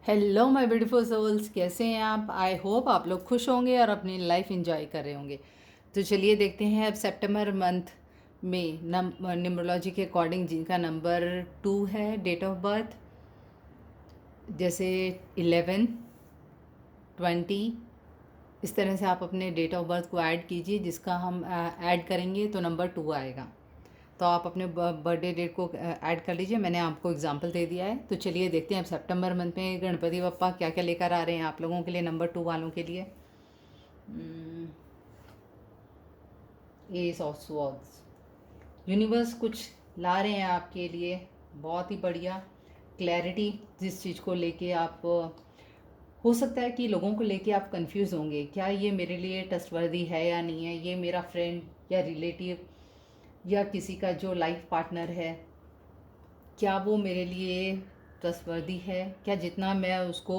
Hello my beautiful souls, कैसे हैं आप? आई होप आप लोग खुश होंगे और अपनी लाइफ एंजॉय कर रहे होंगे। तो चलिए देखते हैं अब सितंबर मंथ में न्यूमरोलॉजी के अकॉर्डिंग जिनका नंबर 2 है, डेट ऑफ बर्थ जैसे 11, 20, इस तरह से आप अपने डेट ऑफ बर्थ को ऐड कीजिए। जिसका हम ऐड करेंगे तो नंबर 2 आएगा। तो आप अपने बर्थडे डेट को ऐड कर लीजिए। मैंने आपको एग्जांपल दे दिया है। तो चलिए देखते हैं अब सितंबर मंथ में गणपति बप्पा क्या क्या लेकर आ रहे हैं आप लोगों के लिए, नंबर 2 वालों के लिए। एस ऑफ स्वॉर्ड्स, यूनिवर्स कुछ ला रहे हैं आपके लिए, बहुत ही बढ़िया क्लैरिटी। जिस चीज़ को लेके आप हो सकता है कि लोगों को लेके आप कंफ्यूज होंगे, क्या ये मेरे लिए ट्रस्टवर्दी है या नहीं है, ये मेरा फ्रेंड या रिलेटिव या किसी का जो लाइफ पार्टनर है, क्या वो मेरे लिए ट्रस्टवर्दी है, क्या जितना मैं उसको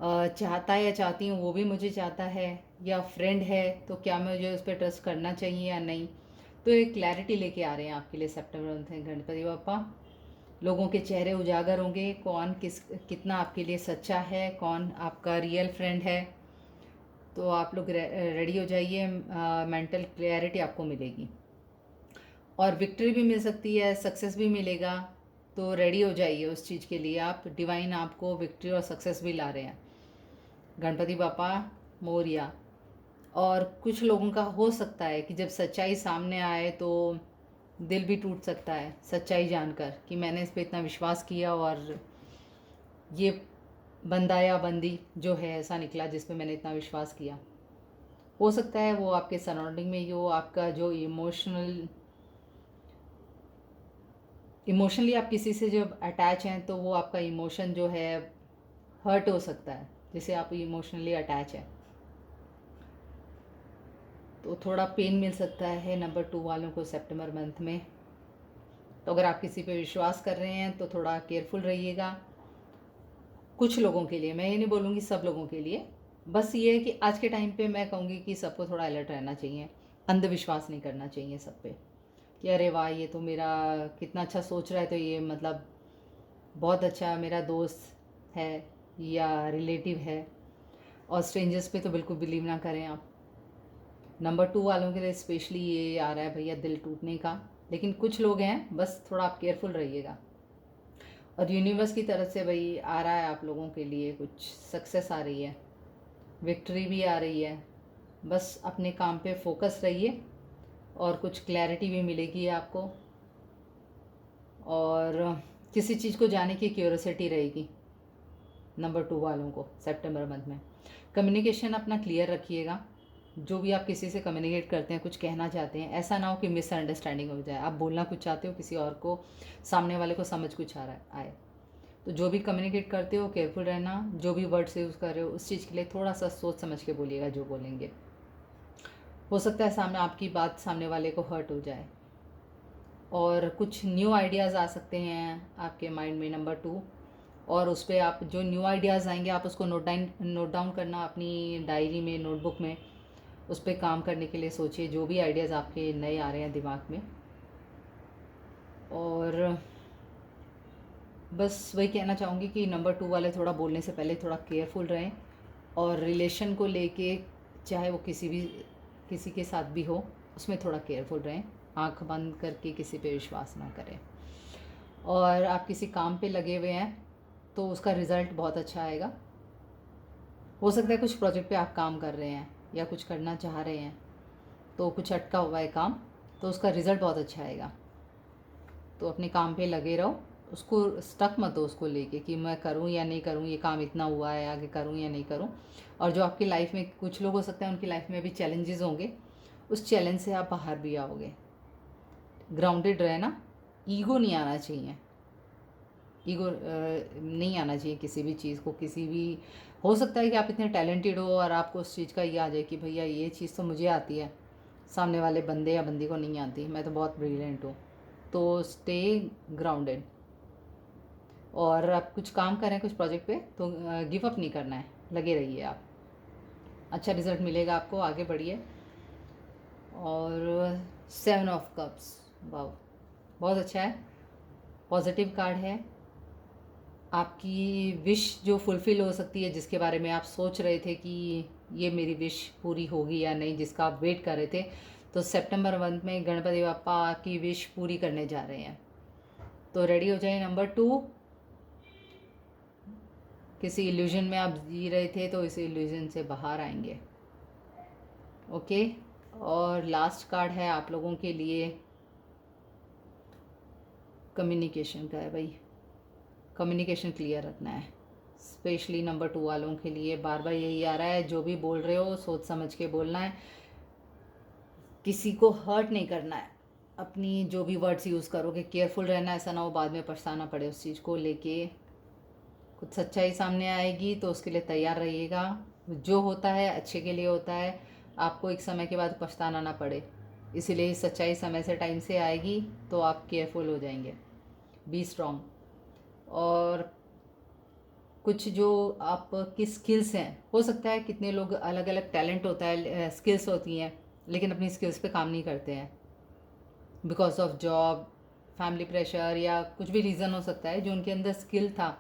चाहता या चाहती हूँ वो भी मुझे चाहता है, या फ्रेंड है तो क्या मुझे उस पर ट्रस्ट करना चाहिए या नहीं। तो एक क्लैरिटी लेके आ रहे हैं आपके लिए सितंबर मंथ में गणपति बप्पा। लोगों के चेहरे उजागर होंगे, कौन कितना आपके लिए सच्चा है, कौन आपका रियल फ्रेंड है। तो आप लोग रेडी हो जाइए, मेंटल क्लैरिटी आपको मिलेगी और विक्ट्री भी मिल सकती है, सक्सेस भी मिलेगा। तो रेडी हो जाइए उस चीज़ के लिए। आप डिवाइन आपको विक्ट्री और सक्सेस भी ला रहे हैं, गणपति बापा मोरिया। और कुछ लोगों का हो सकता है कि जब सच्चाई सामने आए तो दिल भी टूट सकता है, सच्चाई जानकर कि मैंने इस पर इतना विश्वास किया और ये बंदा या बंदी जो है ऐसा निकला जिस पे मैंने इतना विश्वास किया। हो सकता है वो आपके सराउंडिंग में ही हो। आपका जो इमोशनली आप किसी से जब अटैच हैं तो वो आपका इमोशन जो है हर्ट हो सकता है, जिसे आप इमोशनली अटैच हैं तो थोड़ा पेन मिल सकता है नंबर 2 वालों को सितंबर मंथ में। तो अगर आप किसी पे विश्वास कर रहे हैं तो थोड़ा केयरफुल रहिएगा। कुछ लोगों के लिए, मैं ये नहीं बोलूँगी सब लोगों के लिए, बस ये है कि आज के टाइम पे मैं कहूँगी कि सबको थोड़ा अलर्ट रहना चाहिए। अंधविश्वास नहीं करना चाहिए सब पे कि अरे वाह ये तो मेरा कितना अच्छा सोच रहा है, तो ये मतलब बहुत अच्छा मेरा दोस्त है या रिलेटिव है। और स्ट्रेंजर्स पे तो बिल्कुल बिलीव ना करें आप। नंबर 2 वालों के लिए स्पेशली ये आ रहा है भैया, दिल टूटने का। लेकिन कुछ लोग हैं, बस थोड़ा आप केयरफुल रहिएगा। और यूनिवर्स की तरफ से भाई आ रहा है आप लोगों के लिए, कुछ सक्सेस आ रही है, विक्ट्री भी आ रही है। बस अपने काम पे फोकस रहिए और कुछ क्लैरिटी भी मिलेगी आपको। और किसी चीज़ को जाने की क्यूरोसिटी रहेगी नंबर 2 वालों को सितंबर मंथ में। कम्युनिकेशन अपना क्लियर रखिएगा। जो भी आप किसी से कम्युनिकेट करते हैं, कुछ कहना चाहते हैं, ऐसा ना हो कि मिसअंडरस्टैंडिंग हो जाए। आप बोलना कुछ चाहते हो, किसी और को, सामने वाले को समझ कुछ आ रहा आए। तो जो भी कम्युनिकेट करते हो केयरफुल रहना। जो भी वर्ड्स यूज़ कर रहे हो उस चीज़ के लिए थोड़ा सा सोच समझ के बोलिएगा जो बोलेंगे। हो सकता है सामने आपकी बात सामने वाले को हर्ट हो जाए। और कुछ न्यू आइडियाज़ आ सकते हैं आपके माइंड में नंबर 2। और उस पर आप जो न्यू आइडियाज़ आएंगे आप उसको नोट डाउन करना अपनी डायरी में, नोटबुक में। उस पर काम करने के लिए सोचिए जो भी आइडियाज़ आपके नए आ रहे हैं दिमाग में। और बस वही कहना चाहूँगी कि नंबर 2 वाले थोड़ा बोलने से पहले थोड़ा केयरफुल रहें। और रिलेशन को लेके, चाहे वो किसी के साथ भी हो, उसमें थोड़ा केयरफुल रहें। आंख बंद करके किसी पे विश्वास ना करें। और आप किसी काम पे लगे हुए हैं तो उसका रिज़ल्ट बहुत अच्छा आएगा। हो सकता है कुछ प्रोजेक्ट पे आप काम कर रहे हैं या कुछ करना चाह रहे हैं तो कुछ अटका हुआ है काम, तो उसका रिज़ल्ट बहुत अच्छा आएगा। तो अपने काम पे लगे रहो, उसको स्टक मत हो उसको लेके कि मैं करूँ या नहीं करूँ, ये काम इतना हुआ है आगे करूँ या नहीं करूँ। और जो आपकी लाइफ में कुछ लोग हो सकते हैं उनकी लाइफ में भी चैलेंजेस होंगे, उस चैलेंज से आप बाहर भी आओगे। ग्राउंडेड रहना, ईगो नहीं आना चाहिए। ईगो नहीं आना चाहिए किसी भी चीज़ को, किसी भी। हो सकता है कि आप इतने टैलेंटेड हो और आपको उस चीज़ का ये आ जाए कि भैया ये चीज़ तो मुझे आती है, सामने वाले बंदे या बंदी को नहीं आती, मैं तो बहुत ब्रिलियंट हूँ। तो स्टे ग्राउंडेड। और आप कुछ काम करें कुछ प्रोजेक्ट पे तो गिव अप नहीं करना है, लगे रहिए आप। अच्छा रिज़ल्ट मिलेगा आपको, आगे बढ़िए। और 7 ऑफ कप्स, वाह बहुत अच्छा है, पॉजिटिव कार्ड है। आपकी विश जो फुलफ़िल हो सकती है, जिसके बारे में आप सोच रहे थे कि ये मेरी विश पूरी होगी या नहीं, जिसका आप वेट कर रहे थे, तो सितंबर मंथ में गणपति बप्पा आपकी विश पूरी करने जा रहे हैं। तो रेडी हो जाए। नंबर 2, किसी इल्यूजन में आप जी रहे थे तो इस इल्यूजन से बाहर आएंगे। ओके, और लास्ट कार्ड है आप लोगों के लिए कम्युनिकेशन का है भाई। कम्युनिकेशन क्लियर रखना है, स्पेशली नंबर 2 वालों के लिए। बार बार यही आ रहा है, जो भी बोल रहे हो सोच समझ के बोलना है, किसी को हर्ट नहीं करना है। अपनी जो भी वर्ड्स यूज़ करोगे केयरफुल रहना, ऐसा ना हो बाद में पछताना पड़े उस चीज़ को लेके। कुछ सच्चाई सामने आएगी तो उसके लिए तैयार रहिएगा। जो होता है अच्छे के लिए होता है, आपको एक समय के बाद पछताना ना पड़े, इसीलिए सच्चाई समय से टाइम से आएगी तो आप केयरफुल हो जाएंगे। Be strong. और कुछ जो आपकी स्किल्स हैं, हो सकता है कितने लोग अलग अलग टैलेंट होता है, स्किल्स होती हैं, लेकिन अपनी स्किल्स पे काम नहीं करते हैं because of job, family pressure या कुछ भी रीज़न हो सकता है। जो उनके अंदर स्किल था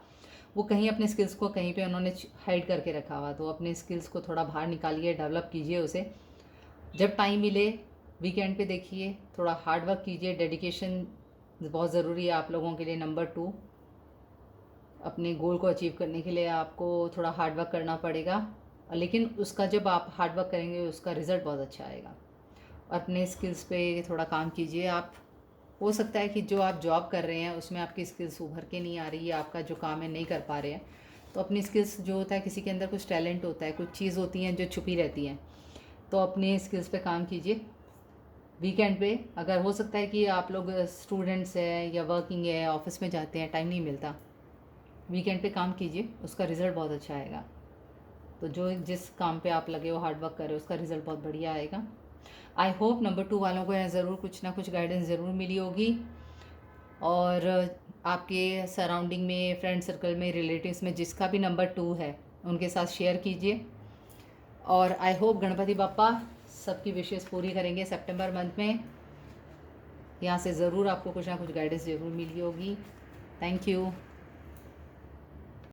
वो कहीं अपने स्किल्स को कहीं पे उन्होंने हाइड करके रखा हुआ। तो अपने स्किल्स को थोड़ा बाहर निकालिए, डेवलप कीजिए उसे। जब टाइम मिले वीकेंड पे देखिए, थोड़ा हार्ड वर्क कीजिए। डेडिकेशन बहुत ज़रूरी है आप लोगों के लिए। नंबर 2, अपने गोल को अचीव करने के लिए आपको थोड़ा हार्ड वर्क करना पड़ेगा, लेकिन उसका जब आप हार्ड वर्क करेंगे उसका रिज़ल्ट बहुत अच्छा आएगा। अपने स्किल्स पे थोड़ा काम कीजिए आप। हो सकता है कि जो आप जॉब कर रहे हैं उसमें आपकी स्किल्स उभर के नहीं आ रही है, आपका जो काम है नहीं कर पा रहे हैं, तो अपनी स्किल्स जो होता है, किसी के अंदर कुछ टैलेंट होता है, कुछ चीज़ होती हैं जो छुपी रहती हैं, तो अपने स्किल्स पे काम कीजिए। वीकेंड पे अगर हो सकता है कि आप लोग स्टूडेंट्स हैं या वर्किंग है, ऑफिस में जाते हैं, टाइम नहीं मिलता, वीकेंड पे काम कीजिए, उसका रिज़ल्ट बहुत अच्छा आएगा। तो जो जिस काम पे आप लगे हो, हार्ड वर्क कर रहे हो, उसका रिज़ल्ट बहुत बढ़िया आएगा। आई होप नंबर 2 वालों को यहाँ ज़रूर कुछ ना कुछ गाइडेंस ज़रूर मिली होगी। और आपके सराउंडिंग में, फ्रेंड सर्कल में, रिलेटिव्स में जिसका भी नंबर 2 है उनके साथ शेयर कीजिए। और आई होप गणपति बापा सबकी विशेष पूरी करेंगे सितंबर मंथ में। यहाँ से ज़रूर आपको कुछ ना कुछ गाइडेंस ज़रूर मिली होगी। Thank you.